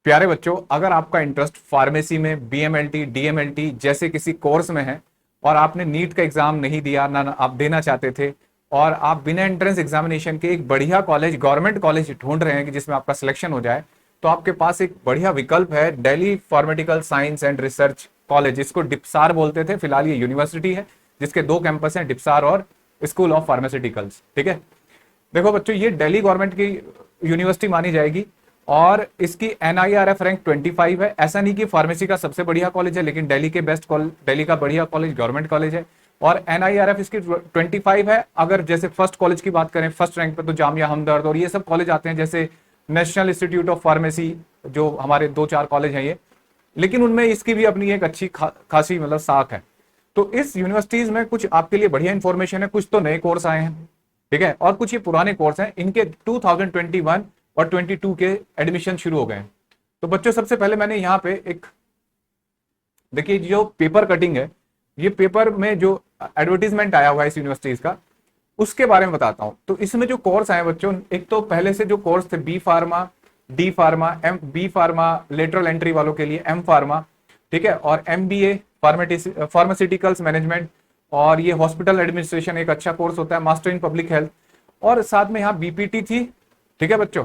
प्यारे बच्चों, अगर आपका इंटरेस्ट फार्मेसी में बीएमएलटी डीएमएलटी जैसे किसी कोर्स में है और आपने नीट का एग्जाम नहीं दिया ना आप देना चाहते थे, और आप बिना एंट्रेंस एग्जामिनेशन के एक बढ़िया कॉलेज, गवर्नमेंट कॉलेज ढूंढ रहे हैं कि जिसमें आपका सिलेक्शन हो जाए, तो आपके पास एक बढ़िया विकल्प है, Delhi pharmaceutical science and research college, जिसको डिप्सार बोलते थे। फिलहाल ये यूनिवर्सिटी है जिसके दो कैंपस हैं, डिप्सार और स्कूल ऑफ फार्मास्यूटिकल्स। ठीक है, देखो बच्चों, ये दिल्ली गवर्नमेंट की यूनिवर्सिटी मानी जाएगी और इसकी NIRF रैंक 25 है। ऐसा नहीं कि फार्मेसी का सबसे बढ़िया कॉलेज है, लेकिन दिल्ली के बेस्ट कॉलेज, दिल्ली का बढ़िया कॉलेज गवर्नमेंट कॉलेज है और NIRF इसकी 25 है। अगर जैसे फर्स्ट कॉलेज की बात करें, फर्स्ट रैंक पे तो जामिया हमदर्द और ये सब कॉलेज आते हैं, जैसे नेशनल इंस्टीट्यूट ऑफ फार्मेसी, जो हमारे दो चार कॉलेज हैं ये, लेकिन उनमें इसकी भी अपनी एक अच्छी खासी मतलब साख है। तो इस यूनिवर्सिटीज में कुछ आपके लिए बढ़िया इंफॉर्मेशन है, कुछ तो नए कोर्स आए हैं, ठीक है, और कुछ ये पुराने कोर्स हैं। इनके 2021 और 22 के एडमिशन शुरू हो गए हैं। तो बच्चों, सबसे पहले मैंने यहाँ पे एक, देखिए जो पेपर कटिंग है, ये पेपर में जो एडवर्टीजमेंट आया हुआ है इस यूनिवर्सिटीज का, उसके बारे में बताता हूं। तो इसमें जो कोर्स आए बच्चों, एक तो पहले से जो कोर्स थे B pharma, D pharma, M B pharma lateral entry वालों के लिए एम फार्मा, ठीक है, और MBA फार्मास्यूटिकल्स मैनेजमेंट, और ये हॉस्पिटल एडमिनिस्ट्रेशन एक अच्छा कोर्स होता है, मास्टर इन पब्लिक हेल्थ, और साथ में यहाँ BPT थी, ठीक है बच्चों,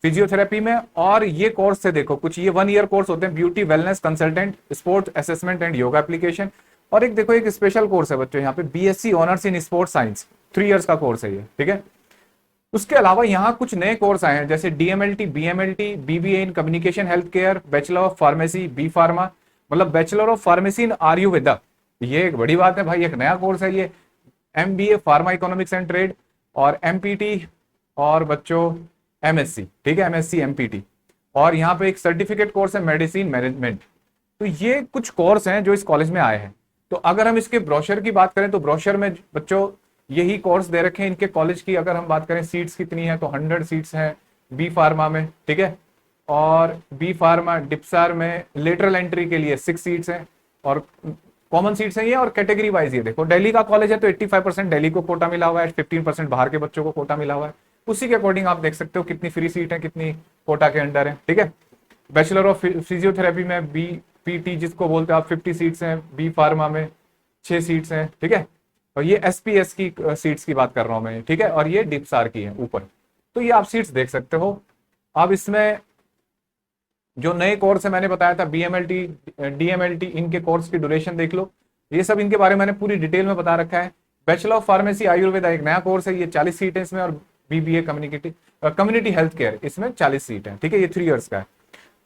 फिजियोथेरेपी में। और ये कोर्स से देखो कुछ ये 1 ईयर कोर्स होते हैं, beauty wellness consultant, sports assessment and yoga application. और एक देखो एक स्पेशल कोर्स है बच्चों यहाँ पे, BSc honours in sports science, 3 years का कोर्स है ये, ठीक है। उसके अलावा यहाँ कुछ नए कोर्स आए हैं, जैसे DMLT, BMLT, BBA in communication health care, bachelor of pharmacy, B pharma, मतलब bachelor of pharmacy in Ayurveda. ये एक बड़ी बात है भाई, एक नया कोर्स है ये। MBA pharma economics and trade, और MPT, और बच्चों MSc, ठीक है, MSc MPT। और यहाँ पे एक सर्टिफिकेट कोर्स है मेडिसिन मैनेजमेंट। तो ये कुछ कोर्स हैं जो इस कॉलेज में आए हैं। तो अगर हम इसके ब्रोशर की बात करें, तो ब्रोशर में बच्चों यही कोर्स दे रखे हैं। इनके कॉलेज की अगर हम बात करें, सीट्स कितनी है, तो 100 सीट्स हैं बी फार्मा में, ठीक है, और बी फार्मा डिप्सार में लेटरल एंट्री के लिए 6 सीट्स हैं, और कॉमन सीट्स हैं ये, और कैटेगरी वाइज ये देखो, दिल्ली का कॉलेज है तो 85% दिल्ली को कोटा मिला हुआ है, 15% बाहर के बच्चों को कोटा मिला हुआ है। उसी के अकॉर्डिंग आप देख सकते हो कितनी फ्री सीट है, कितनी कोटा के अंडर है, ठीक है। बैचलर ऑफ फिजियोथेरेपी में BPT जिसको बोलते हैं आप, 50 सीट्स हैं, बी फार्मा में 6 सीट्स हैं, ठीक है। और ये SPS की सीट्स की बात कर रहा हूं मैं, ठीक है, और ये डिप्सार की है ऊपर। तो ये आप सीट्स देख सकते हो। अब इसमें जो नए कोर्स है मैंने बताया था, BMLT DMLT, इनके कोर्स की ड्यूरेशन देख लो, ये सब इनके बारे में मैंने पूरी डिटेल में बता रखा है। बैचलर ऑफ फार्मेसी आयुर्वेदा एक नया कोर्स है, ये 40 सीट है इसमें, और BBA कम्युनिटी हेल्थ केयर, इसमें 40 सीट है, ठीक है, ये 3 इयर्स का है।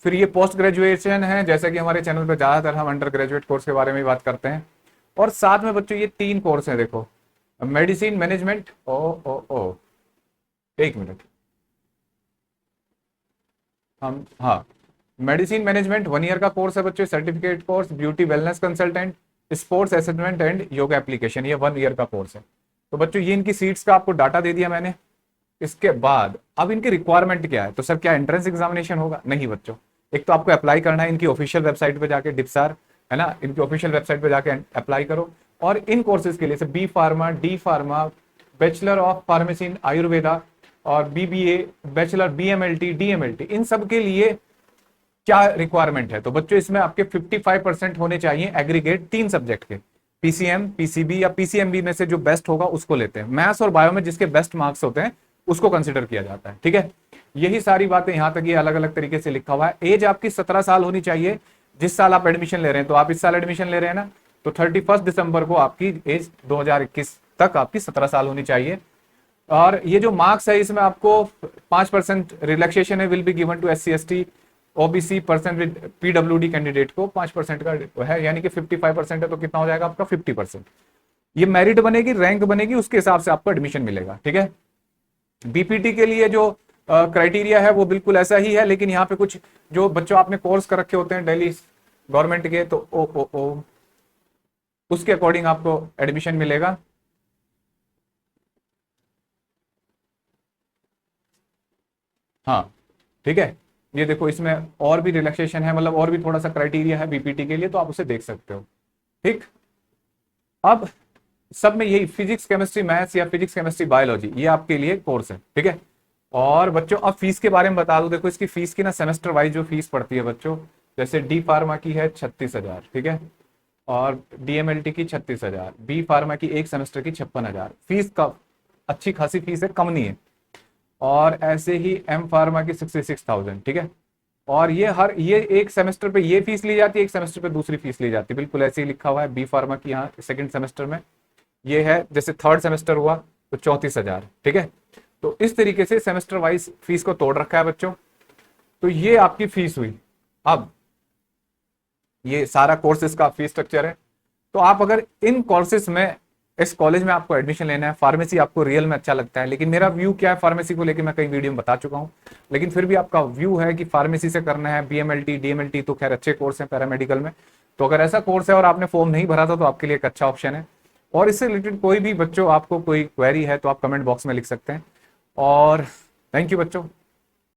फिर ये पोस्ट ग्रेजुएशन है, जैसा कि हमारे चैनल पर ज्यादातर हम अंडर ग्रेजुएट कोर्स के बारे में बात करते हैं। और साथ में बच्चों ये 3 कोर्स हैं, देखो, मेडिसिन मैनेजमेंट, ओ ओ ओ एक मिनट, हम, हाँ, मेडिसिन मैनेजमेंट 1 ईयर का कोर्स है बच्चों, certificate course, beauty wellness consultant, sports assessment and yoga application, ये 1 ईयर का कोर्स है। तो बच्चों ये इनकी सीट्स का आपको डाटा दे दिया मैंने। इसके बाद अब इनकी रिक्वायरमेंट क्या है, तो सर क्या एंट्रेंस एग्जामिनेशन होगा? नहीं बच्चों, एक तो आपको अप्लाई करना है इनकी ऑफिशियल वेबसाइट पे जाके, डिप्सार है ना, इनकी ऑफिशियल वेबसाइट पे जाके अप्लाई करो। और इन कोर्सेज के लिए B pharma, D pharma, bachelor of pharmacy in Ayurveda, और BBA, बैचलर BMLT DMLT, इन सब के लिए क्या रिक्वायरमेंट है, तो बच्चों इसमें आपके 55% होने चाहिए एग्रीगेट 3 सब्जेक्ट के, PCM, PCB या PCMB में से जो बेस्ट होगा उसको लेते हैं। मैथ्स और बायो में जिसके बेस्ट मार्क्स होते हैं उसको कंसिडर किया जाता है, ठीक है। यही सारी बातें, यहां तक ये अलग अलग तरीके से लिखा हुआ है। एज आपकी 17 साल होनी चाहिए जिस साल आप एडमिशन ले रहे हैं। तो आप इस साल एडमिशन ले रहे हैं ना, तो 31 दिसंबर को आपकी एज 2021 तक आपकी 17 साल होनी चाहिए। और ये जो मार्क्स है इसमें आपको 5% रिलैक्सेशन है, will be given to SC ST OBC person with PWD candidate को 5% का है, यानी कि 55% है तो कितना हो जाएगा आपका 50%। ये मेरिट बनेगी, रैंक बनेगी, उसके हिसाब से आपको एडमिशन मिलेगा, ठीक है। BPT के लिए जो क्राइटेरिया है वो बिल्कुल ऐसा ही है, लेकिन यहाँ पे कुछ जो बच्चों आपने कोर्स कर रखे होते हैं दिल्ली गवर्नमेंट के, तो ओ उसके अकॉर्डिंग आपको एडमिशन मिलेगा। हाँ, ठीक है, ये देखो इसमें और भी रिलैक्सेशन है, मतलब और भी थोड़ा सा क्राइटेरिया है BPT के लिए, तो आप उसे देख सकते हो, ठीक। अब सब में यही फिजिक्स केमिस्ट्री मैथ्स या फिजिक्स केमिस्ट्री बायोलॉजी, ये आपके लिए कोर्स है, ठीक है। और बच्चों अब फीस के बारे में बता दूं, देखो इसकी फीस की ना सेमेस्टर वाइज जो फीस पड़ती है बच्चों, जैसे डी फार्मा की है 36,000, ठीक है, और डीएमएलटी की 36,000, बी फार्मा की एक सेमेस्टर की 56,000, फीस का अच्छी खासी फीस है, कम नहीं है। और ऐसे ही एम फार्मा की 66,000, ठीक है। और ये एक सेमेस्टर पे ये फीस ली जाती है, एक सेमेस्टर पे दूसरी फीस ली जाती है, बिल्कुल ऐसे ही लिखा हुआ है। बी फार्मा की यहाँ सेकंड सेमेस्टर में ये है, जैसे थर्ड सेमेस्टर हुआ तो 34,000, ठीक है। तो इस तरीके से सेमेस्टर वाइज फीस को तोड़ रखा है बच्चों। तो ये आपकी फीस हुई। अब ये सारा कोर्सेज का फीस स्ट्रक्चर है। तो आप अगर इन कोर्सेज में, इस कॉलेज में आपको एडमिशन लेना है, फार्मेसी आपको रियल में अच्छा लगता है, लेकिन मेरा व्यू क्या है फार्मेसी को लेकर मैं कई वीडियो में बता चुका हूं, लेकिन फिर भी आपका व्यू है कि फार्मेसी से करना है, बीएमएलटी डीएमएलटी तो खैर अच्छे कोर्स हैं पैरामेडिकल में। तो अगर ऐसा कोर्स है और आपने फॉर्म नहीं भरा था तो आपके लिए एक अच्छा ऑप्शन है। और इससे रिलेटेड कोई भी बच्चों आपको कोई क्वेरी है तो आप कमेंट बॉक्स में लिख सकते हैं। और थैंक यू बच्चों।